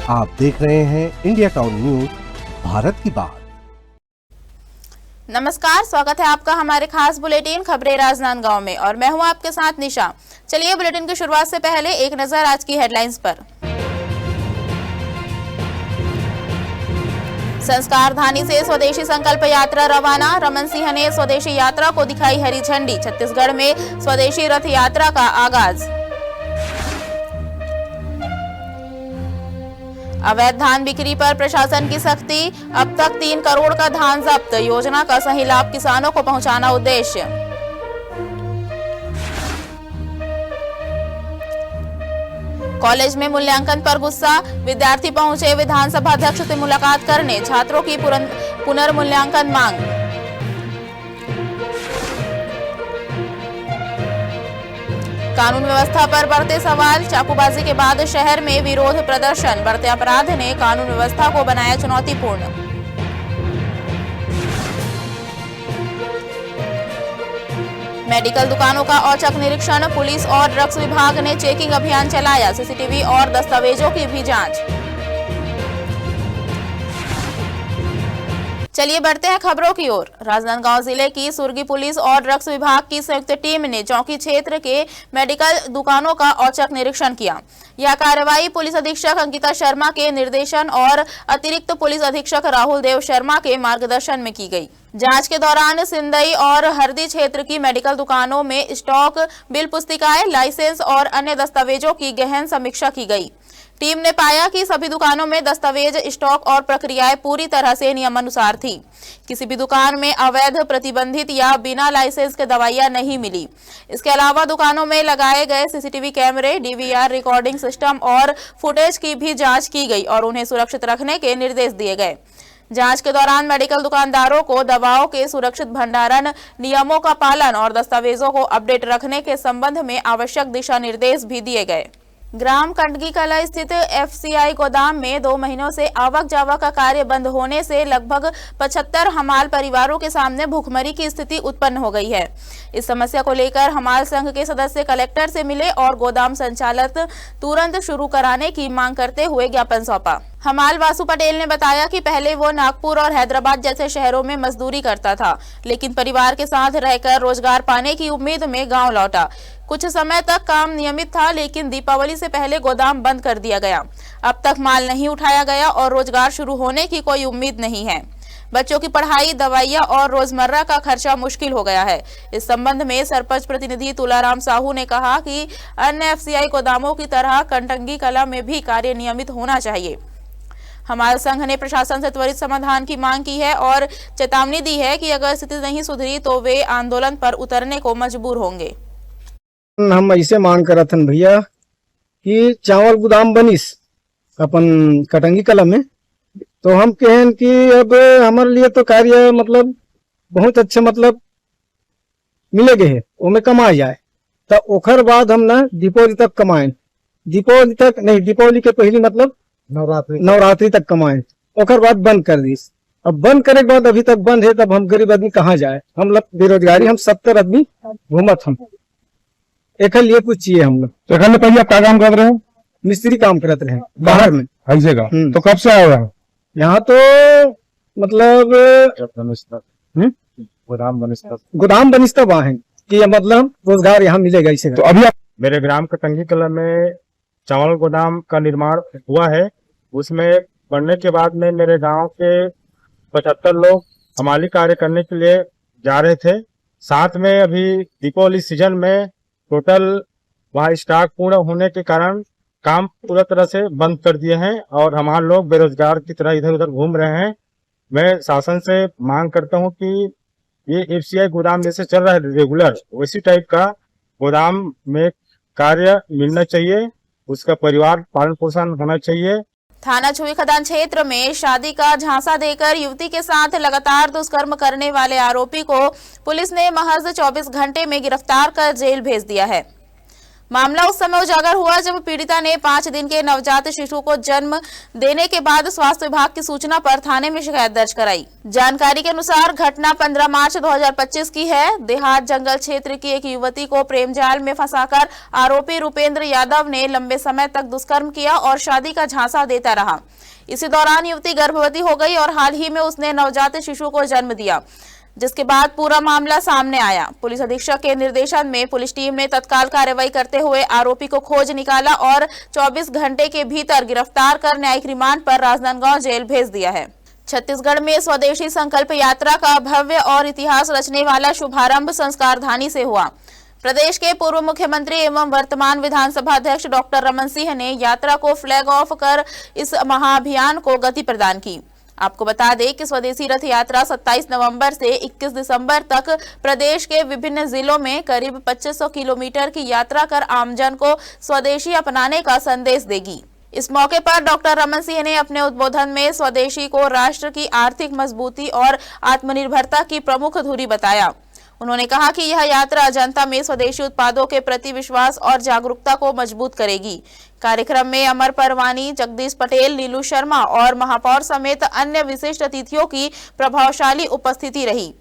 आप देख रहे हैं इंडिया टाउन न्यूज, भारत की बात। नमस्कार, स्वागत है आपका हमारे खास बुलेटिन खबरें राजनांदगांव में और मैं हूं आपके साथ निशा। चलिए बुलेटिन की शुरुआत से पहले एक नजर आज की हेडलाइंस पर। संस्कार धानी से स्वदेशी संकल्प यात्रा रवाना, रमन सिंह ने स्वदेशी यात्रा को दिखाई हरी झंडी। छत्तीसगढ़ में स्वदेशी रथ यात्रा का आगाज। अवैध धान बिक्री पर प्रशासन की सख्ती, अब तक 3 करोड़ का धान जब्त। योजना का सही लाभ किसानों को पहुंचाना उद्देश्य। कॉलेज में मूल्यांकन पर गुस्सा, विद्यार्थी पहुंचे विधानसभा अध्यक्ष से मुलाकात करने, छात्रों की पुनर्मूल्यांकन मांग। कानून व्यवस्था पर बढ़ते सवाल, चाकूबाजी के बाद शहर में विरोध प्रदर्शन, बढ़ते अपराध ने कानून व्यवस्था को बनाया चुनौतीपूर्ण। मेडिकल दुकानों का औचक निरीक्षण, पुलिस और ड्रग्स विभाग ने चेकिंग अभियान चलाया, सीसीटीवी और दस्तावेजों की भी जांच। चलिए बढ़ते हैं खबरों की ओर। राजनांदगांव जिले की सुरगी पुलिस और ड्रग्स विभाग की संयुक्त टीम ने चौकी क्षेत्र के मेडिकल दुकानों का औचक निरीक्षण किया। यह कार्रवाई पुलिस अधीक्षक अंकिता शर्मा के निर्देशन और अतिरिक्त पुलिस अधीक्षक राहुल देव शर्मा के मार्गदर्शन में की गई। जांच के दौरान सिंदई और हरदी क्षेत्र की मेडिकल दुकानों में स्टॉक, बिल पुस्तिकाएं, लाइसेंस और अन्य दस्तावेजों की गहन समीक्षा की गई। टीम ने पाया कि सभी दुकानों में दस्तावेज, स्टॉक और प्रक्रियाएं पूरी तरह से नियमानुसार थी। किसी भी दुकान में अवैध, प्रतिबंधित या बिना लाइसेंस के दवाइयां नहीं मिली। इसके अलावा दुकानों में लगाए गए सीसीटीवी कैमरे, डीवीआर रिकॉर्डिंग सिस्टम और फुटेज की भी जांच की गई और उन्हें सुरक्षित रखने के निर्देश दिए गए। जांच के दौरान मेडिकल दुकानदारों को दवाओं के सुरक्षित भंडारण, नियमों का पालन और दस्तावेजों को अपडेट रखने के संबंध में आवश्यक दिशा निर्देश भी दिए गए। ग्राम कंडगी कला स्थित एफसीआई गोदाम में 2 महीनों से आवक जावक का कार्य बंद होने से लगभग 75 हमाल परिवारों के सामने भूखमरी की स्थिति उत्पन्न हो गई है। इस समस्या को लेकर हमाल संघ के सदस्य कलेक्टर से मिले और गोदाम संचालन तुरंत शुरू कराने की मांग करते हुए ज्ञापन सौंपा। हमाल वासु पटेल ने बताया कि पहले वो नागपुर और हैदराबाद जैसे शहरों में मजदूरी करता था, लेकिन परिवार के साथ रहकर रोजगार पाने की उम्मीद में गांव लौटा। कुछ समय तक काम नियमित था, लेकिन दीपावली से पहले गोदाम बंद कर दिया गया। अब तक माल नहीं उठाया गया और रोजगार शुरू होने की कोई उम्मीद नहीं है। बच्चों की पढ़ाई, दवाइयां और रोजमर्रा का खर्चा मुश्किल हो गया है। इस संबंध में सरपंच प्रतिनिधि तुलाराम साहू ने कहा कि अन्य एफसीआई गोदामों की तरह कंडगी कला में भी कार्य नियमित होना चाहिए। हमारे संघ ने प्रशासन से त्वरित समाधान की मांग की है और चेतावनी दी है कि अगर स्थिति नहीं सुधरी तो वे आंदोलन पर उतरने को मजबूर होंगे। हम ऐसे मांग करत हन भैया कि चावल गोदाम बनिस अपन कटंगी कला में, तो हम कहें कि अब हमारे लिए तो कार्य मतलब बहुत अच्छा मतलब मिलेगे है, ओमे कमाया जाए तो ओखर बाद हम ना दीपावली तक कमाएं। दीपावली तक नहीं, दीपावली के पहले मतलब नवरात्रि तक कमाएं, ओखर बाद बंद कर दीस। अब बंद करे के बाद अभी तक बंद है, तब हम गरीब आदमी कहाँ जाए? हम लोग बेरोजगारी, हम 70 आदमी घूमत हम एक लिए कुछ चाहिए हम लोग। तो पहले आप क्या काम कर रहे हो? मिस्त्री काम करते रहे बाहर में। ऐसे का तो कब से आया हुआ है यहाँ? तो मतलब गोदाम बनिस्ता वहाँ है कि मतलब रोजगार यहाँ मिलेगा इसे। तो अभी मेरे ग्राम कटंगी कला में चावल गोदाम का निर्माण हुआ है। उसमें बनने के बाद में मेरे गांव के 75 लोग हमाली कार्य करने के लिए जा रहे थे। साथ में अभी दीपावली सीजन में टोटल वहाँ स्टॉक पूर्ण होने के कारण काम पूरा तरह से बंद कर दिए हैं और हमारे लोग बेरोजगार की तरह इधर उधर घूम रहे हैं। मैं शासन से मांग करता हूं कि ये एफसीआई गोदाम जैसे चल रहा है रेगुलर, वैसी टाइप का गोदाम में कार्य मिलना चाहिए, उसका परिवार पालन पोषण होना चाहिए। थाना छुई खदान क्षेत्र में शादी का झांसा देकर युवती के साथ लगातार दुष्कर्म करने वाले आरोपी को पुलिस ने महज 24 घंटे में गिरफ्तार कर जेल भेज दिया है। मामला उस समय उजागर हुआ जब पीड़िता ने 5 दिन के नवजात शिशु को जन्म देने के बाद स्वास्थ्य विभाग की सूचना पर थाने में शिकायत दर्ज कराई। जानकारी के अनुसार घटना 15 मार्च 2025 की है। देहात जंगल क्षेत्र की एक युवती को प्रेम जाल में फंसाकर आरोपी रुपेंद्र यादव ने लंबे समय तक दुष्कर्म किया और शादी का झांसा देता रहा। इसी दौरान युवती गर्भवती हो गई और हाल ही में उसने नवजात शिशु को जन्म दिया, जिसके बाद पूरा मामला सामने आया। पुलिस अधीक्षक के निर्देशन में पुलिस टीम ने तत्काल कार्रवाई करते हुए आरोपी को खोज निकाला और 24 घंटे के भीतर गिरफ्तार कर न्यायिक रिमांड पर राजनांदगांव जेल भेज दिया है। छत्तीसगढ़ में स्वदेशी संकल्प यात्रा का भव्य और इतिहास रचने वाला शुभारंभ संस्कारधानी से हुआ। प्रदेश के पूर्व मुख्यमंत्री एवं वर्तमान विधानसभा अध्यक्ष डॉक्टर रमन सिंह ने यात्रा को फ्लैग ऑफ कर इस महाअभियान को गति प्रदान की। आपको बता दें कि स्वदेशी रथ यात्रा 27 नवंबर से 21 दिसंबर तक प्रदेश के विभिन्न जिलों में करीब 2500 किलोमीटर की यात्रा कर आमजन को स्वदेशी अपनाने का संदेश देगी। इस मौके पर डॉक्टर रमन सिंह ने अपने उद्बोधन में स्वदेशी को राष्ट्र की आर्थिक मजबूती और आत्मनिर्भरता की प्रमुख धुरी बताया। उन्होंने कहा कि यह यात्रा जनता में स्वदेशी उत्पादों के प्रति विश्वास और जागरूकता को मजबूत करेगी। कार्यक्रम में अमर परवानी, जगदीश पटेल, नीलू शर्मा और महापौर समेत अन्य विशिष्ट अतिथियों की प्रभावशाली उपस्थिति रही।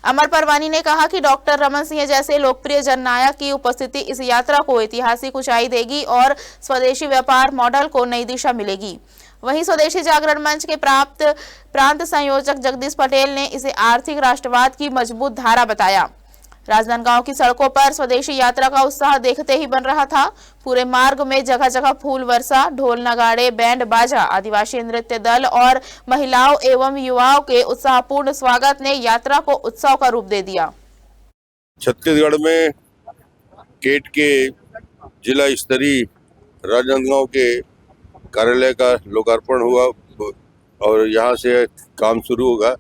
अमर परवानी ने कहा कि डॉक्टर रमन सिंह जैसे लोकप्रिय जननायक की उपस्थिति इस यात्रा को ऐतिहासिक ऊंचाई देगी और स्वदेशी व्यापार मॉडल को नई दिशा मिलेगी। वहीं स्वदेशी जागरण मंच के प्रांत संयोजक जगदीश पटेल ने इसे आर्थिक राष्ट्रवाद की मजबूत धारा बताया। राजनांदगांव की सड़कों पर स्वदेशी यात्रा का उत्साह देखते ही बन रहा था। पूरे मार्ग में जगह जगह फूल वर्षा, ढोल नगाड़े, बैंड बाजा, आदिवासी नृत्य दल और महिलाओं एवं युवाओं के उत्साहपूर्ण स्वागत ने यात्रा को उत्सव का रूप दे दिया। छत्तीसगढ़ में केट के जिला स्तरीय राजनांदगांव के कार्यालय का लोकार्पण हुआ और यहाँ से काम शुरू होगा।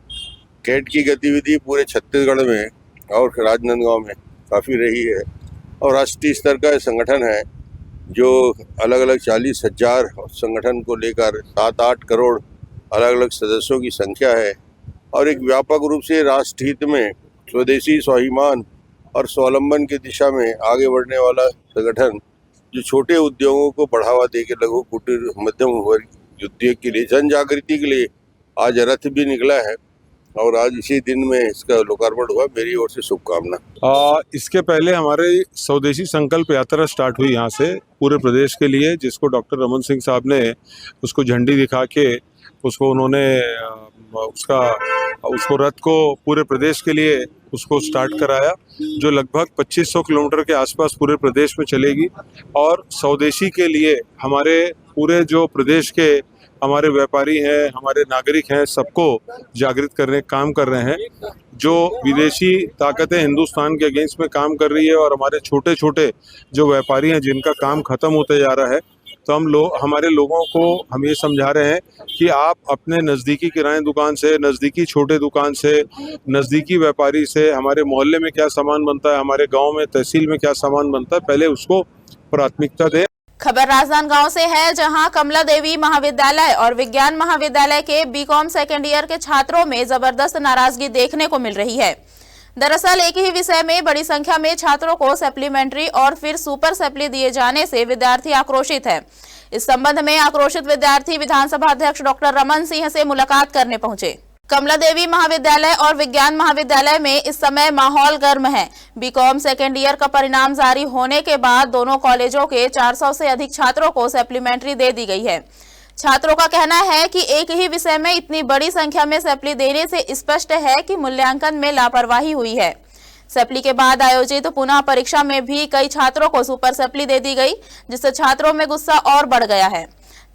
केट की गतिविधि पूरे छत्तीसगढ़ में और राजनांदगांव में काफ़ी रही है और राष्ट्रीय स्तर का संगठन है जो अलग अलग 40,000 संगठन को लेकर 7-8 करोड़ अलग अलग सदस्यों की संख्या है और एक व्यापक रूप से राष्ट्रहित में स्वदेशी, स्वाभिमान और स्वावलंबन की दिशा में आगे बढ़ने वाला संगठन जो छोटे उद्योगों को बढ़ावा देकर लघु कुटीर मध्यम वर्ग उद्योग के लिए जन जागृति के लिए आज रथ भी निकला है और आज इसी दिन में इसका लोकार्पण हुआ। मेरी ओर से शुभकामना। इसके पहले हमारे स्वदेशी संकल्प यात्रा स्टार्ट हुई यहाँ से पूरे प्रदेश के लिए, जिसको डॉक्टर रमन सिंह साहब ने उसको झंडी दिखा के उसको उन्होंने उसको रथ को पूरे प्रदेश के लिए उसको स्टार्ट कराया, जो लगभग 2500 किलोमीटर के आसपास पूरे प्रदेश में चलेगी। और स्वदेशी के लिए हमारे पूरे जो प्रदेश के हमारे व्यापारी हैं, हमारे नागरिक हैं, सबको जागृत करने काम कर रहे हैं। जो विदेशी ताकतें हिंदुस्तान के अगेंस्ट में काम कर रही है और हमारे छोटे छोटे जो व्यापारी हैं जिनका काम खत्म होते जा रहा है, तो हमारे लोगों को हम ये समझा रहे हैं कि आप अपने नज़दीकी किराने दुकान से, नज़दीकी छोटे दुकान से, नज़दीकी व्यापारी से, हमारे मोहल्ले में क्या सामान बनता है, हमारे गांव में तहसील में क्या सामान बनता है, पहले उसको प्राथमिकता दें। खबर राजनांदगांव से है, जहां कमला देवी महाविद्यालय और विज्ञान महाविद्यालय के बीकॉम सेकेंड ईयर के छात्रों में जबरदस्त नाराजगी देखने को मिल रही है। दरअसल एक ही विषय में बड़ी संख्या में छात्रों को सप्लीमेंट्री और फिर सुपर सप्ली दिए जाने से विद्यार्थी आक्रोशित है। इस संबंध में आक्रोशित विद्यार्थी विधानसभा अध्यक्ष डॉक्टर रमन सिंह से मुलाकात करने पहुंचे। कमला देवी महाविद्यालय और विज्ञान महाविद्यालय में इस समय माहौल गर्म है। बीकॉम सेकेंड ईयर का परिणाम जारी होने के बाद दोनों कॉलेजों के 400 से अधिक छात्रों को सप्लीमेंट्री दे दी गई है। छात्रों का कहना है कि एक ही विषय में इतनी बड़ी संख्या में सप्ली देने से स्पष्ट है कि मूल्यांकन में लापरवाही हुई है। सप्ली के बाद आयोजित पुनः परीक्षा में भी कई छात्रों को सुपर सप्ली दे दी गई, जिससे छात्रों में गुस्सा और बढ़ गया है।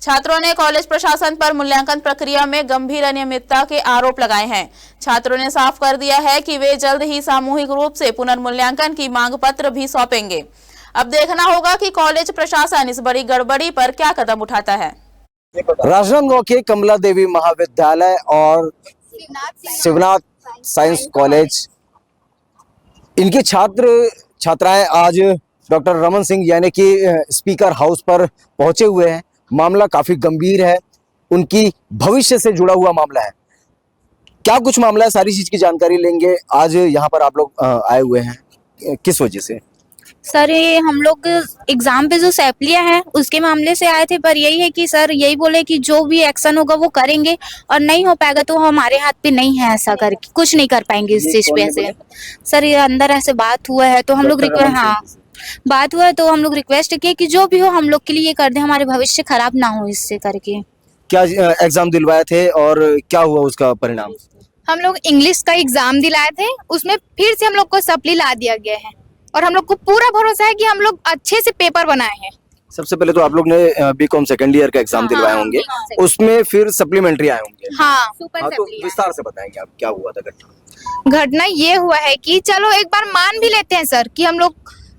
छात्रों ने कॉलेज प्रशासन पर मूल्यांकन प्रक्रिया में गंभीर अनियमितता के आरोप लगाए हैं। छात्रों ने साफ कर दिया है कि वे जल्द ही सामूहिक रूप से पुनर्मूल्यांकन की मांग पत्र भी सौंपेंगे। अब देखना होगा कि कॉलेज प्रशासन इस बड़ी गड़बड़ी पर क्या कदम उठाता है। राजनांदगांव के कमला देवी महाविद्यालय और शिवनाथ साइंस कॉलेज, इनके छात्राएं आज डॉक्टर रमन सिंह यानी कि स्पीकर हाउस पर पहुंचे हुए हैं। मामला काफी गंभीर है, उनकी भविष्य से जुड़ा हुआ मामला है। क्या कुछ मामला है, सारी चीज की जानकारी लेंगे। आज यहाँ पर आप लोग आए हुए हैं, किस वजह से? सर ये हम लोग एग्जाम पे जो सैपलियां हैं उसके मामले से आए थे, पर यही है कि सर यही बोले कि जो भी एक्शन होगा वो करेंगे और नहीं हो पाएगा तो हमारे हाथ पे नहीं है, ऐसा करके कुछ नहीं कर पाएंगे इस चीज पे। ऐसे सर ये अंदर ऐसे बात हुआ है तो हम लोग बात हुआ है तो हम लोग रिक्वेस्ट किए कि जो भी हो हम लोग के लिए ये कर दे, हमारे भविष्य खराब ना हो इससे करके। क्या एग्जाम दिलवाए थे और क्या हुआ उसका परिणाम? हम लोग इंग्लिश का एग्जाम दिलाए थे, उसमें फिर से हम लोग को सप्ली ला दिया गया है और हम लोग को पूरा भरोसा है कि हम लोग अच्छे से पेपर बनाए हैं। सबसे पहले तो आप लोग ने बीकॉम सेकंड ईयर का एग्जाम दिलवाए होंगे, उसमें फिर सप्लीमेंट्री आए होंगे। हाँ, तो विस्तार से बताएंगे आप क्या हुआ था घटना? घटना ये हुआ है कि चलो एक बार मान भी लेते हैं सर कि हम लोग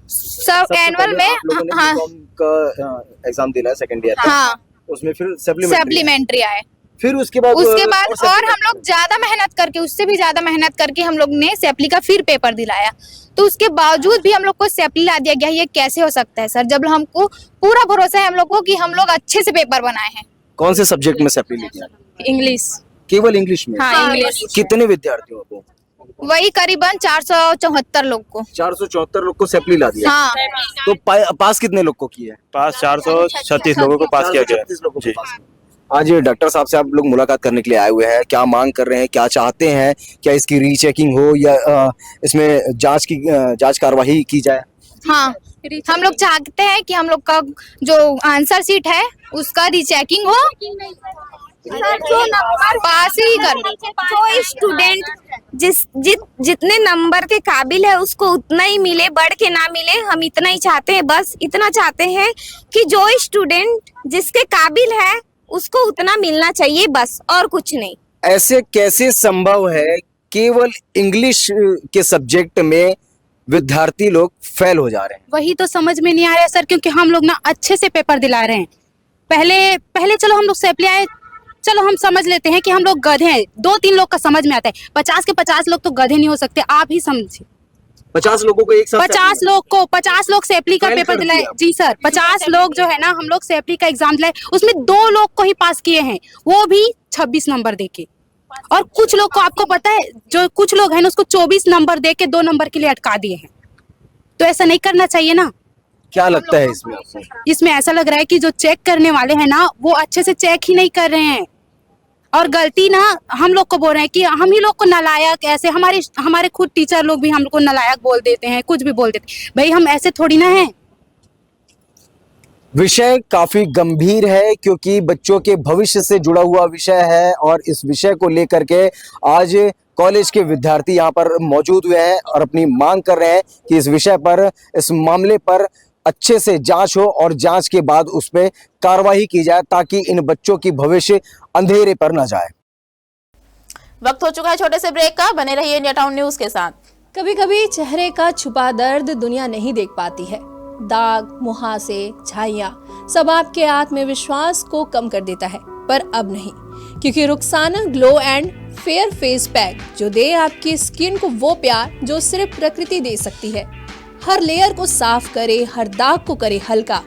सब एनुअल में बीकॉम का एग्जाम दिलाया सेकंड ईयर का, हाँ, उसमें फिर सप्लीमेंट्री आए। फिर उसके बाद और हम लोग ज्यादा मेहनत करके, उससे भी ज्यादा मेहनत करके हम लोग ने सैपली का फिर पेपर दिलाया, तो उसके बावजूद भी हम लोग को सैपली ला दिया गया। ये कैसे हो सकता है सर, जब हमको पूरा भरोसा है हम लोग को कि हम लोग अच्छे से पेपर बनाए हैं। कौन से सब्जेक्ट में सैपली ली गया? इंग्लिश। केवल इंग्लिश में? हाँ, इंग्लिश। कितने विद्यार्थियों को? वही करीबन 474 लोग को। 474 लोग को सैपली ला दिया। हाँ। तो पास कितने लोग को किए? पास 436 लोगों को पास किया गया। आज डॉक्टर साहब से आप लोग मुलाकात करने के लिए आए हुए हैं, क्या मांग कर रहे हैं, क्या चाहते हैं? क्या इसकी रीचेकिंग हो या इसमें जांच कार्रवाई की जाए? हाँ, हम लोग चाहते हैं कि हम लोग का जो आंसर शीट है उसका रीचेकिंग हो, जो नंबर पास ही कर। जो स्टूडेंट जितने नंबर के काबिल है उसको उतना ही मिले, बढ़ के ना मिले, हम इतना ही चाहते हैं। बस इतना चाहते हैं कि जो स्टूडेंट जिसके काबिल है उसको उतना मिलना चाहिए, बस और कुछ नहीं। ऐसे कैसे संभव है केवल इंग्लिश के सब्जेक्ट में विद्यार्थी लोग फेल हो जा रहे हैं? वही तो समझ में नहीं आ रहा है सर, क्योंकि हम लोग ना अच्छे से पेपर दिला रहे हैं। पहले चलो हम लोग सैपली आए, चलो हम समझ लेते हैं कि हम लोग गधे हैं, 2-3 लोग का समझ में आता है, 50 के 50 लोग तो गधे नहीं हो सकते। आप ही समझिए, 50 लोगों को एक साथ 50 लोग सैपली का पेपर दिलाए। जी सर, 50 लोग जो है ना, हम लोग सैपली का एग्जाम दिलाए, उसमें 2 लोग को ही पास किए हैं, वो भी 26 नंबर देके। और कुछ लोग को आपको पता है, जो कुछ लोग हैं ना उसको 24 नंबर देके 2 नंबर के लिए अटका दिए हैं। तो ऐसा नहीं करना चाहिए ना। क्या लगता है इसमें आपको? इसमें ऐसा लग रहा है कि जो चेक करने वाले हैं ना वो अच्छे से चेक ही नहीं कर रहे हैं, और गलती ना हम लोग को बोल रहे हैं कि हम ही लोग को नालायक, ऐसे हमारे खुद टीचर लोग भी हम लोग को नालायक बोल देते हैं, कुछ भी बोल देते हैं। भाई हम ऐसे थोड़ी ना हैं। विषय काफी गंभीर है क्योंकि बच्चों के भविष्य से जुड़ा हुआ विषय है, और इस विषय को लेकर के आज कॉलेज के विद्यार्थी यहाँ पर मौजूद हुए हैं और अपनी मांग कर रहे हैं कि इस विषय पर, इस मामले पर अच्छे से जांच हो और जांच के बाद उस पर कार्रवाई की जाए ताकि इन बच्चों की भविष्य अंधेरे पर न जाए। वक्त हो चुका है छोटे से ब्रेक का, बने रहिए इंडिया टाउन न्यूज के साथ। कभी कभी चेहरे का छुपा दर्द दुनिया नहीं देख पाती है। दाग, मुहासे, झाइयां सब आपके आत्मविश्वास को कम कर देता है, पर अब नहीं, क्योंकि Rukhsana glow and fair face pack जो दे आपकी स्किन को वो प्यार जो सिर्फ प्रकृति दे सकती है। हर लेयर को साफ करे, हर दाग को करे हल्का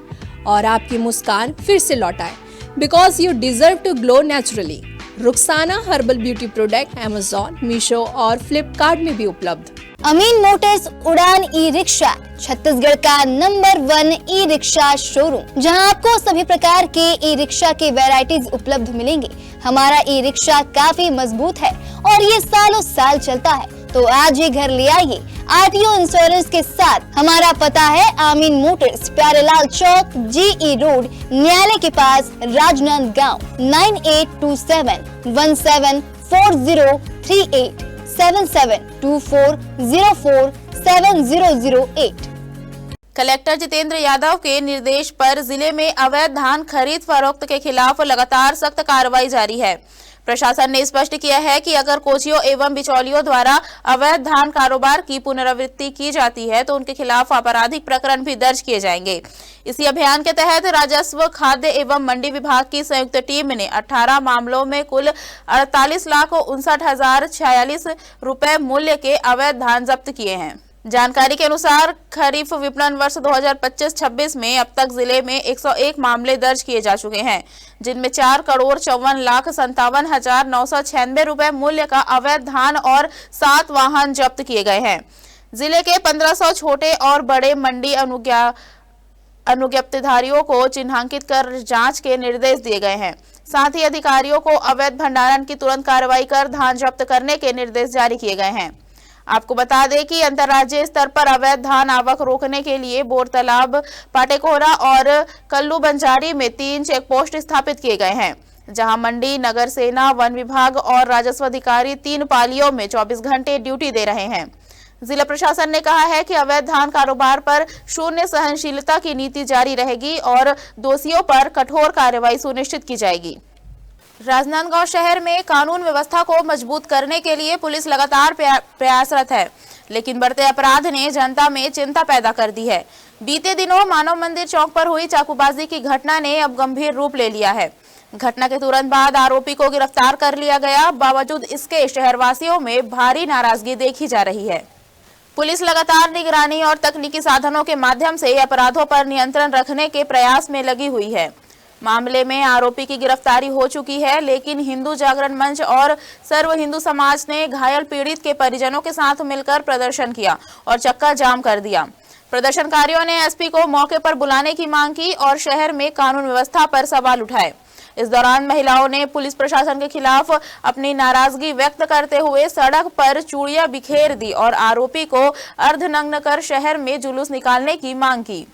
और आपकी मुस्कान फिर से लौटाए, because you deserve to glow naturally. Rukhsana herbal beauty product Amazon, Meesho और फ्लिपकार्ट में भी उपलब्ध। अमीन मोटर्स उड़ान ई रिक्शा छत्तीसगढ़ का नंबर 1 ई रिक्शा शोरूम, जहां आपको सभी प्रकार के ई रिक्शा के वैरायटीज उपलब्ध मिलेंगे। हमारा ई रिक्शा काफी मजबूत है और ये सालों साल चलता है, तो आज ही घर ले आइए आरटीओ इंश्योरेंस के साथ। हमारा पता है अमीन मोटर्स, प्यारेलाल चौक, जीई रोड, न्यायालय के पास, राजनांदगांव। 9827174038 7724047008। कलेक्टर जितेंद्र यादव के निर्देश पर जिले में अवैध धान खरीद फरोख्त के खिलाफ लगातार सख्त कार्रवाई जारी है। प्रशासन ने स्पष्ट किया है कि अगर कोचियों एवं बिचौलियों द्वारा अवैध धान कारोबार की पुनरावृत्ति की जाती है तो उनके खिलाफ आपराधिक प्रकरण भी दर्ज किए जाएंगे। इसी अभियान के तहत राजस्व, खाद्य एवं मंडी विभाग की संयुक्त टीम ने 18 मामलों में कुल 48,59,046 रुपए मूल्य के अवैध धान जब्त किए हैं। जानकारी के अनुसार खरीफ विपणन वर्ष 2025-26 में अब तक जिले में 101 मामले दर्ज किए जा चुके हैं, जिनमें 4,54,57,996 रुपए मूल्य का अवैध धान और 7 वाहन जब्त किए गए हैं। जिले के 1500 छोटे और बड़े मंडी अनुज्ञप्तिधारियों को चिन्हांकित कर जांच के निर्देश दिए गए हैं। साथ ही अधिकारियों को अवैध भंडारण की तुरंत कार्रवाई कर धान जब्त करने के निर्देश जारी किए गए हैं। आपको बता दें कि अंतर्राज्यीय स्तर पर अवैध धान आवक रोकने के लिए बोर तालाब, पाटेकोहरा और कल्लू बंजारी में 3 चेक पोस्ट स्थापित किए गए हैं, जहां मंडी, नगर सेना, वन विभाग और राजस्व अधिकारी 3 पालियों में 24 घंटे ड्यूटी दे रहे हैं। जिला प्रशासन ने कहा है कि अवैध धान कारोबार पर शून्य सहनशीलता की नीति जारी रहेगी और दोषियों पर कठोर कार्रवाई सुनिश्चित की जाएगी। राजनांदगांव शहर में कानून व्यवस्था को मजबूत करने के लिए पुलिस लगातार प्रयासरत है, लेकिन बढ़ते अपराध ने जनता में चिंता पैदा कर दी है। बीते दिनों मानव मंदिर चौक पर हुई चाकूबाजी की घटना ने अब गंभीर रूप ले लिया है। घटना के तुरंत बाद आरोपी को गिरफ्तार कर लिया गया। बावजूद इसके शहरवासियों में भारी नाराजगी देखी जा रही है। पुलिस लगातार निगरानी और तकनीकी साधनों के माध्यम से अपराधों पर नियंत्रण रखने के प्रयास में लगी हुई है। मामले में आरोपी की गिरफ्तारी हो चुकी है, लेकिन हिंदू जागरण मंच और सर्व हिंदू समाज ने घायल पीड़ित के परिजनों के साथ मिलकर प्रदर्शन किया और चक्का जाम कर दिया। प्रदर्शनकारियों ने एसपी को मौके पर बुलाने की मांग की और शहर में कानून व्यवस्था पर सवाल उठाए। इस दौरान महिलाओं ने पुलिस प्रशासन के खिलाफ अपनी नाराजगी व्यक्त करते हुए सड़क पर चूड़ियां बिखेर दी और आरोपी को अर्धनग्न कर शहर में जुलूस निकालने की मांग की।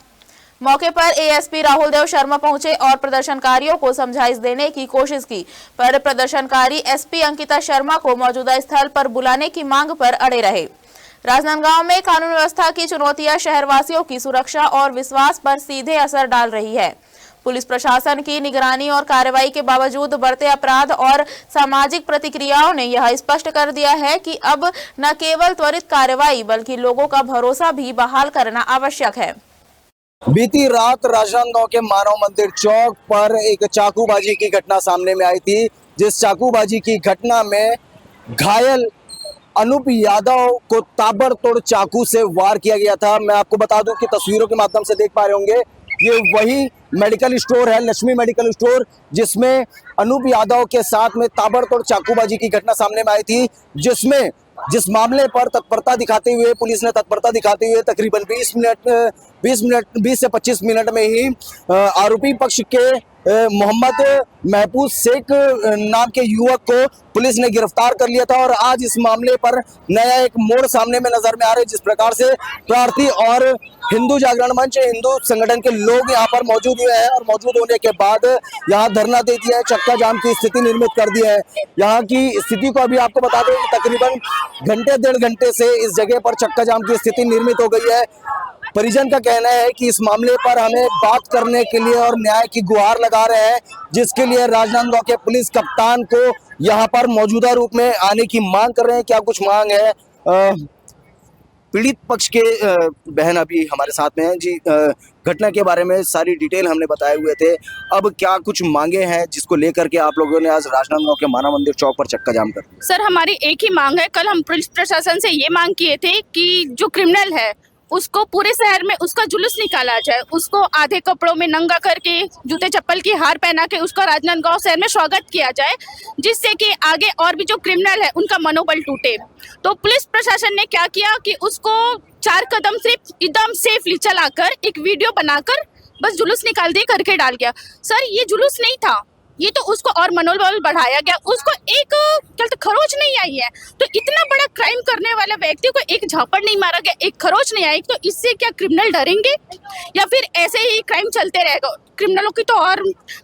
मौके पर एएसपी राहुल देव शर्मा पहुंचे और प्रदर्शनकारियों को समझाइश देने की कोशिश की, पर प्रदर्शनकारी एसपी अंकिता शर्मा को मौजूदा स्थल पर बुलाने की मांग पर अड़े रहे। राजनांदगांव में कानून व्यवस्था की चुनौतियां शहरवासियों की सुरक्षा और विश्वास पर सीधे असर डाल रही है। पुलिस प्रशासन की निगरानी और कार्रवाई के बावजूद बढ़ते अपराध और सामाजिक प्रतिक्रियाओं ने यह स्पष्ट कर दिया है कि अब न केवल त्वरित कार्रवाई बल्कि लोगों का भरोसा भी बहाल करना आवश्यक है। बीती रात राजनांदगांव के मानव मंदिर चौक पर एक चाकूबाजी की घटना सामने में आई थी, जिस चाकूबाजी की घटना में घायल अनूप यादव को ताबड़तोड़ चाकू से वार किया गया था। मैं आपको बता दूं कि तस्वीरों के माध्यम से देख पा रहे होंगे, ये वही मेडिकल स्टोर है, लक्ष्मी मेडिकल स्टोर, जिसमें अनूप यादव के साथ में ताबड़तोड़ चाकूबाजी की घटना सामने में आई थी, जिस मामले पर तत्परता दिखाते हुए पुलिस ने तत्परता दिखाते हुए तकरीबन 20 से 25 मिनट में ही आरोपी पक्ष के मोहम्मद महफूज शेख नाम के युवक को पुलिस ने गिरफ्तार कर लिया था। और आज इस मामले पर नया एक मोड़ सामने में नजर में आ रहा है, जिस प्रकार से प्रार्थी और हिंदू जागरण मंच, हिंदू संगठन के लोग यहाँ पर मौजूद हुए हैं और मौजूद होने के बाद यहाँ धरना दे दिया है, चक्का जाम की स्थिति निर्मित कर दी है। यहाँ की स्थिति को अभी आपको बता दें कि तकरीबन घंटे 1.5 घंटे से इस जगह पर चक्का जाम की स्थिति निर्मित हो गई है। परिजन का कहना है कि इस मामले पर हमें बात करने के लिए और न्याय की गुहार लगा रहे हैं, जिसके लिए राजनांदगांव के पुलिस कप्तान को यहाँ पर मौजूदा रूप में आने की मांग कर रहे हैं। क्या कुछ मांग है? पीड़ित पक्ष के बहन अभी हमारे साथ में हैं जी। घटना के बारे में सारी डिटेल हमने बताए हुए थे, अब क्या कुछ मांगे हैं जिसको लेकर के आप लोगों ने आज राजनांदगांव के मानव मंदिर चौक पर चक्का जाम कर दिया? सर, हमारी एक ही मांग है। कल हम पुलिस प्रशासन से ये मांग किए थे कि जो क्रिमिनल है उसको पूरे शहर में उसका जुलूस निकाला जाए, उसको आधे कपड़ों में नंगा करके जूते चप्पल की हार पहना के उसका राजनांदगांव शहर में स्वागत किया जाए, जिससे कि आगे और भी जो क्रिमिनल है उनका मनोबल टूटे। तो पुलिस प्रशासन ने क्या किया कि उसको 4 कदम से एकदम सेफली चलाकर एक वीडियो बनाकर बस जुलूस निकाल दे करके डाल गया। सर, ये जुलूस नहीं था, ये तो उसको और मनोबल बढ़ाया गया, उसको एक खरोच नहीं आई है। तो इतना बड़ा क्राइम करने वाले व्यक्ति को एक झापड़ नहीं मारा गया, एक खरोच नहीं आई, तो इससे क्या क्रिमिनल डरेंगे या फिर ऐसे ही क्राइम चलते रहेगा? क्रिमिनलों की तो और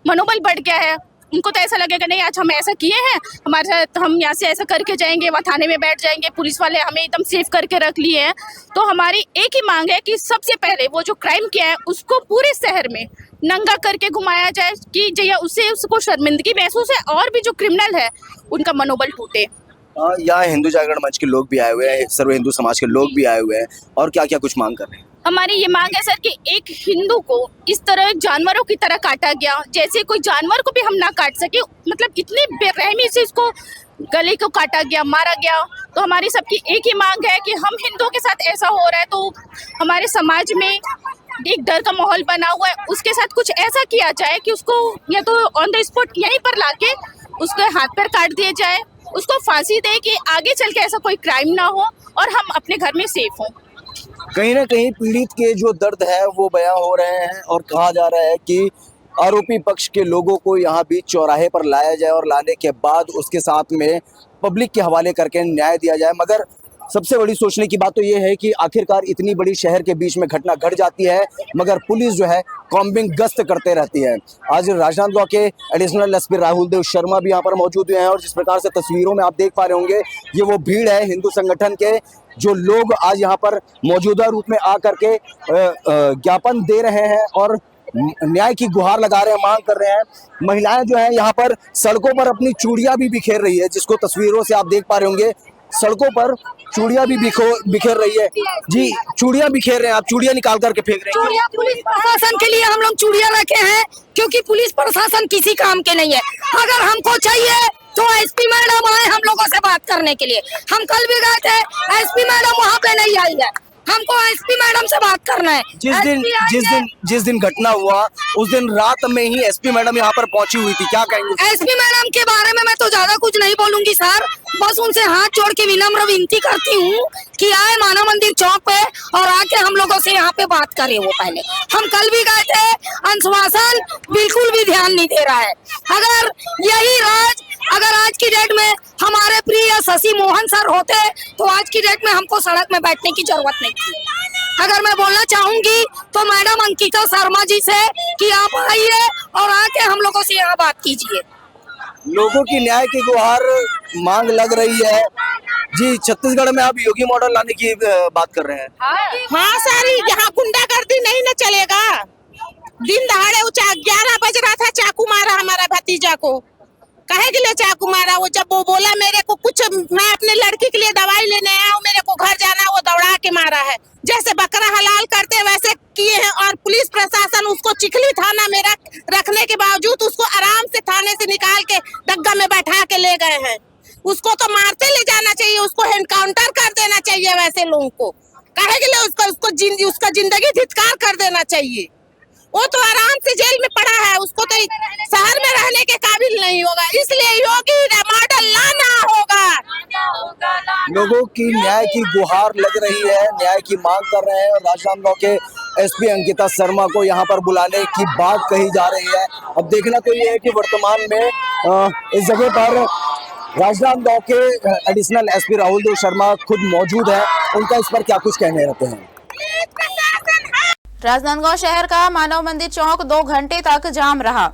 मनोबल बढ़ गया है, उनको तो ऐसा लगेगा नहीं आज हम ऐसा किए हैं, हमारे साथ हम यहाँ से ऐसा करके जाएंगे, वहाँ थाने में बैठ जाएंगे, पुलिस वाले हमें एकदम सेफ करके रख लिए हैं। तो हमारी एक ही मांग है कि सबसे पहले वो जो क्राइम किया है उसको पूरे शहर में नंगा करके घुमाया जाए कि जया उससे उसको शर्मिंदगी महसूस है और भी जो क्रिमिनल है उनका मनोबल टूटे। यहाँ हिंदू जागरण मंच के लोग भी आए हुए हैं, सर्व हिंदू समाज के लोग भी आए हुए हैं, और क्या क्या कुछ मांग कर रहे हैं? हमारी ये मांग है सर कि एक हिंदू को इस तरह जानवरों की तरह काटा गया, जैसे कोई जानवर को भी हम ना काट सके, मतलब इतनी बेरहमी से इसको गले को काटा गया, मारा गया। तो हमारी सबकी एक ही मांग है कि हम हिंदुओं के साथ ऐसा हो रहा है तो हमारे समाज में एक डर का माहौल बना हुआ है, उसके साथ कुछ ऐसा किया जाए कि उसको या तो ऑन द स्पॉट यहीं पर लाके उसके हाथ पैर काट दिए जाए, उसको फांसी दे कि आगे चल के ऐसा कोई क्राइम ना हो और हम अपने घर में सेफ हों। कहीं ना कहीं पीड़ित के जो दर्द है वो बयां हो रहे हैं और कहा जा रहा है कि आरोपी पक्ष के लोगों को यहाँ बीच चौराहे पर लाया जाए और लाने के बाद उसके साथ में पब्लिक के हवाले करके न्याय दिया जाए। मगर सबसे बड़ी सोचने की बात तो ये है कि आखिरकार इतनी बड़ी शहर के बीच में घटना घट जाती है मगर पुलिस जो है कॉम्बिंग गश्त करते रहती है। आज राजनांदगांव के एडिशनल एसपी राहुल देव शर्मा भी यहाँ पर मौजूद हैं और जिस प्रकार से तस्वीरों में आप देख पा रहे होंगे ये वो भीड़ है हिंदू संगठन के जो लोग आज यहाँ पर मौजूदा रूप में आकर के ज्ञापन दे रहे हैं और न्याय की गुहार लगा रहे हैं, मांग कर रहे हैं। महिलाएं जो है यहाँ पर सड़कों पर अपनी चूड़ियां भी बिखेर रही है, जिसको तस्वीरों से आप देख पा रहे होंगे। सड़कों पर चूड़ियां भी बिखेर रही है जी, चूड़ियां बिखेर रहे हैं, आप चूड़ियां निकाल करके फेंक रहे हैं। पुलिस प्रशासन के लिए हम लोग चूड़ियां रखे हैं क्योंकि पुलिस प्रशासन किसी काम के नहीं है। अगर हमको चाहिए तो एसपी मैडम आए हम लोगों से बात करने के लिए। हम कल भी गए थे, एसपी मैडम वहाँ पे नहीं आई है। हमको एसपी मैडम से बात करना है। जिस दिन घटना हुआ उस दिन रात में ही एसपी मैडम यहाँ पर पहुंची हुई थी, क्या कहेंगे? एसपी मैडम के बारे में मैं तो ज्यादा कुछ नहीं बोलूंगी सर, बस उनसे हाथ जोड़ के विनम्र विनती करती हूँ कि आए मानव मंदिर चौक पे और आके हम लोगों से यहाँ पे बात करें। वो पहले हम कल भी गए थे, अंशवासन बिल्कुल भी ध्यान नहीं दे रहा है। अगर आज की डेट में हमारे प्रिय शशि मोहन सर होते तो आज की डेट में हमको सड़क में बैठने की जरूरत नहीं थी। अगर मैं बोलना चाहूंगी तो मैडम अंकिता शर्मा जी से कि आप आइए और आके हम लोगों से यहाँ बात कीजिए। लोगों की न्याय की गुहार मांग लग रही है जी। छत्तीसगढ़ में आप योगी मॉडल लाने की बात कर रहे हैं। हाँ सर, यहाँ गुंडागर्दी नहीं न चलेगा। दिन दहाड़े 11 बज रहा था, चाकू मारा हमारा भतीजा को। कहे के लिए चाकू मारा? वो जब वो बोला मेरे को कुछ, मैं अपने लड़की के लिए दवाई लेने आया हूँ, मेरे को घर जाना, वो दौड़ा के मारा है। जैसे बकरा हलाल करते वैसे किए हैं। और पुलिस प्रशासन उसको चिखली थाना में रखने के बावजूद उसको आराम से थाने से निकाल के डग्गा में बैठा के ले गए हैं। उसको तो मारते ले जाना चाहिए, उसको एनकाउंटर कर देना चाहिए। वैसे लोगों को कहे के लिए उसका जिंदगी धिक्कार कर देना चाहिए। वो तो आराम से जेल में पड़ा है, उसको तो शहर में रहने के काबिल नहीं होगा। इसलिए योगी मॉडल लाना होगा। लोगों की न्याय की गुहार लग रही है, न्याय की मांग कर रहे हैं और राजनांदगांव के एसपी अंकिता शर्मा को यहाँ पर बुलाने की बात कही जा रही है। अब देखना तो ये है कि वर्तमान में इस जगह पर राजनांदगांव के एडिशनल एसपी राहुल देव शर्मा खुद मौजूद है, उनका इस पर क्या कुछ कहने रहते हैं। राजनांदगांव शहर का मानव मंदिर चौक 2 घंटे तक जाम रहा।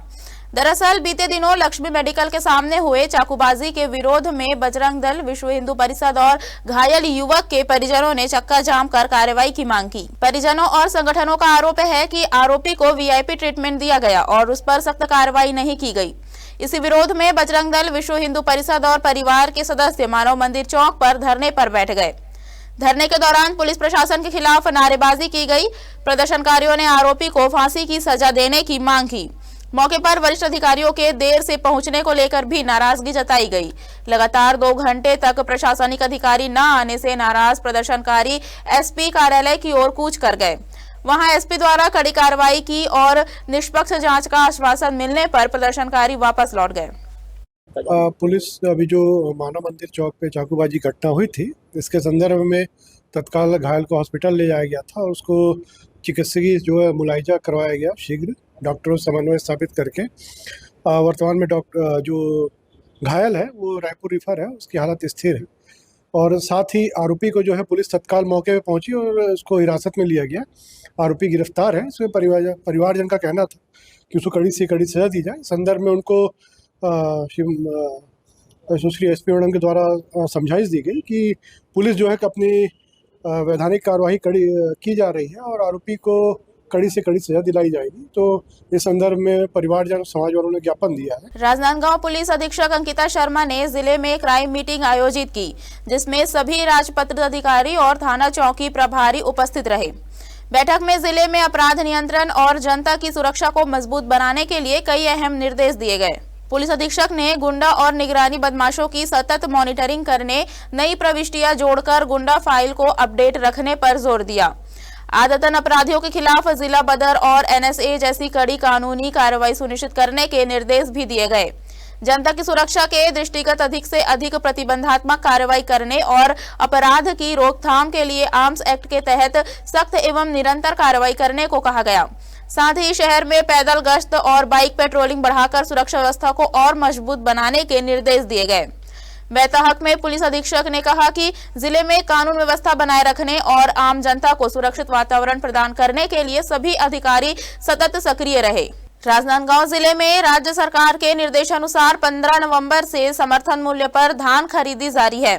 दरअसल बीते दिनों लक्ष्मी मेडिकल के सामने हुए चाकूबाजी के विरोध में बजरंग दल, विश्व हिंदू परिषद और घायल युवक के परिजनों ने चक्का जाम कर कार्रवाई की मांग की। परिजनों और संगठनों का आरोप है कि आरोपी को वीआईपी ट्रीटमेंट दिया गया और उस पर सख्त कार्रवाई नहीं की गई। इसी विरोध में बजरंग दल, विश्व हिंदू परिषद और परिवार के सदस्य मानव मंदिर चौक पर धरने पर बैठ गए। धरने के दौरान पुलिस प्रशासन के खिलाफ नारेबाजी की गई। प्रदर्शनकारियों ने आरोपी को फांसी की सजा देने की मांग की। मौके पर वरिष्ठ अधिकारियों के देर से पहुंचने को लेकर भी नाराजगी जताई गई। लगातार 2 घंटे तक प्रशासनिक अधिकारी न आने से नाराज प्रदर्शनकारी एसपी कार्यालय की ओर कूच कर गए। वहां एसपी द्वारा कड़ी कार्रवाई की और निष्पक्ष जांच का आश्वासन मिलने पर प्रदर्शनकारी वापस लौट गए। पुलिस अभी जो मानव मंदिर चौक पे चाकूबाजी घटना हुई थी, इसके संदर्भ में तत्काल घायल को हॉस्पिटल ले जाया गया था और उसको चिकित्सकीय जो है मुलायजा करवाया गया शीघ्र, डॉक्टरों से समन्वय स्थापित करके। वर्तमान में जो घायल है वो रायपुर रिफर है, उसकी हालत स्थिर है और साथ ही आरोपी को जो है पुलिस तत्काल मौके पे पहुंची और उसको हिरासत में लिया गया। आरोपी गिरफ्तार है। इसमें परिवारजन का कहना था कि उसको कड़ी से कड़ी सजा दी जाए। संदर्भ में उनको सुश्री एसपी मैडम के द्वारा समझाइश दी गई कि पुलिस जो है कि अपनी वैधानिक कार्यवाही की जा रही है और आरोपी को कड़ी से कड़ी सजा दिलाई जाएगी। तो इस संदर्भ में परिवारजन समाज वालों ने ज्ञापन दिया है। राजनांदगांव पुलिस अधीक्षक अंकिता शर्मा ने जिले में क्राइम मीटिंग आयोजित की, जिसमें सभी राजपत्रित अधिकारी और थाना चौकी प्रभारी उपस्थित रहे। बैठक में जिले में अपराध नियंत्रण और जनता की सुरक्षा को मजबूत बनाने के लिए कई अहम निर्देश दिए गए। पुलिस अधीक्षक ने गुंडा और निगरानी बदमाशों की सतत मॉनिटरिंग करने, नई प्रविष्टियां जोड़कर गुंडा फाइल को अपडेट रखने पर जोर दिया। आदतन अपराधियों के खिलाफ जिला बदर और एनएसए जैसी कड़ी कानूनी कार्रवाई सुनिश्चित करने के निर्देश भी दिए गए, जनता की सुरक्षा के दृष्टिगत अधिक से अधिक प्रतिबंधात्मक कार्रवाई करने और अपराध की रोकथाम के लिए आर्म्स एक्ट के तहत सख्त एवं निरंतर कार्रवाई करने को कहा गया। साथ ही शहर में पैदल गश्त और बाइक पेट्रोलिंग बढ़ाकर सुरक्षा व्यवस्था को और मजबूत बनाने के निर्देश दिए गए। बेतहक में पुलिस अधीक्षक ने कहा कि जिले में कानून व्यवस्था बनाए रखने और आम जनता को सुरक्षित वातावरण प्रदान करने के लिए सभी अधिकारी सतत सक्रिय रहे। राजनांदगांव जिले में राज्य सरकार के निर्देशानुसार 15 नवंबर से समर्थन मूल्य पर धान खरीदी जारी है।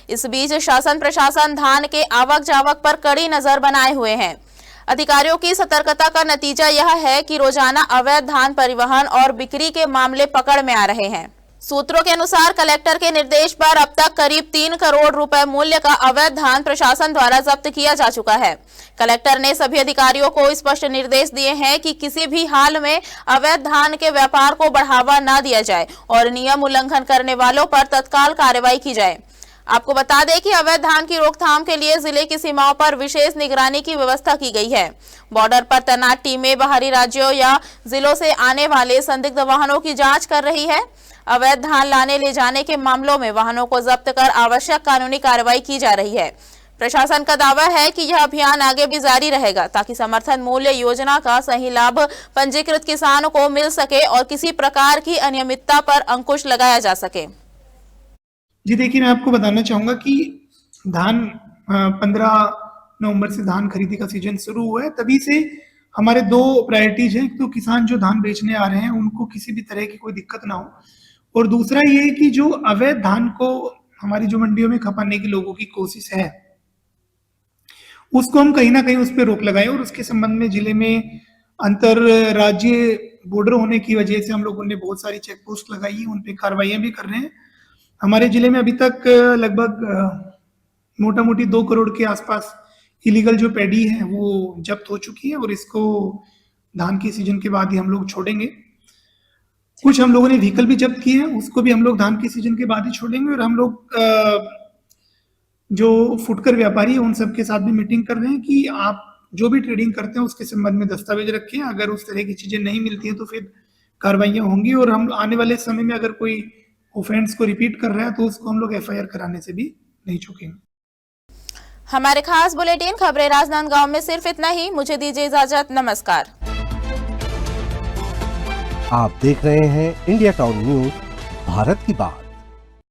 इस बीच शासन प्रशासन धान के आवक जावक पर कड़ी नजर बनाए हुए हैं। अधिकारियों की सतर्कता का नतीजा यह है कि रोजाना अवैध धान परिवहन और बिक्री के मामले पकड़ में आ रहे हैं। सूत्रों के अनुसार कलेक्टर के निर्देश पर अब तक करीब 3 करोड़ रुपए मूल्य का अवैध धान प्रशासन द्वारा जब्त किया जा चुका है। कलेक्टर ने सभी अधिकारियों को स्पष्ट निर्देश दिए हैं कि किसी भी हाल में अवैध धान के व्यापार को बढ़ावा न दिया जाए और नियम उल्लंघन करने वालों पर तत्काल कार्रवाई की जाए। आपको बता दें कि अवैध धान की रोकथाम के लिए जिले की सीमाओं पर विशेष निगरानी की व्यवस्था की गई है। बॉर्डर पर तैनात टीमें बाहरी राज्यों या जिलों से आने वाले संदिग्ध वाहनों की जांच कर रही है। अवैध धान लाने ले जाने के मामलों में वाहनों को जब्त कर आवश्यक कानूनी कार्रवाई की जा रही है। प्रशासन का दावा है कि यह अभियान आगे भी जारी रहेगा ताकि समर्थन मूल्य योजना का सही लाभ पंजीकृत किसानों को मिल सके और किसी प्रकार की अनियमितता पर अंकुश लगाया जा सके। जी देखिए, मैं आपको बताना चाहूंगा कि धान 15 नवंबर से धान खरीदी का सीजन शुरू हुआ है। तभी से हमारे 2 प्रायोरिटीज हैं। एक तो किसान जो धान बेचने आ रहे हैं उनको किसी भी तरह की कोई दिक्कत ना हो, और दूसरा ये है कि जो अवैध धान को हमारी जो मंडियों में खपाने की लोगों की कोशिश है उसको हम कहीं ना कहीं उस पर रोक लगाएं। और उसके संबंध में जिले में अंतर राज्य बॉर्डर होने की वजह से हम लोगों ने बहुत सारी चेक पोस्ट लगाई है, उन पर कार्रवाइयां भी कर रहे हैं। हमारे जिले में अभी तक लगभग मोटा मोटी 2 करोड़ के आसपास इलीगल जो पैडी है वो जब्त हो चुकी है और इसको धान के सीजन के बाद ही हम लोग छोड़ेंगे। कुछ हम लोगों ने व्हीकल भी जब्त किए हैं, उसको भी हम लोग धान के सीजन के बाद ही छोड़ेंगे। और हम लोग जो फुटकर व्यापारी है उन सब के साथ भी मीटिंग कर रहे हैं कि आप जो भी ट्रेडिंग करते हैं उसके संबंध में दस्तावेज रखें। अगर उस तरह की चीजें नहीं मिलती हैं तो फिर कार्रवाइयां होंगी, और हम आने वाले समय में अगर कोई ऑफेंस को रिपीट कर रहा है तो उसको हम लोग FIR कराने से भी नहीं चूकेंगे। हमारे खास बुलेटिन खबरें राजनांदगांव में सिर्फ इतना ही। मुझे दीजिए इजाजत, नमस्कार। आप देख रहे हैं इंडिया टाउन न्यूज, भारत की बात।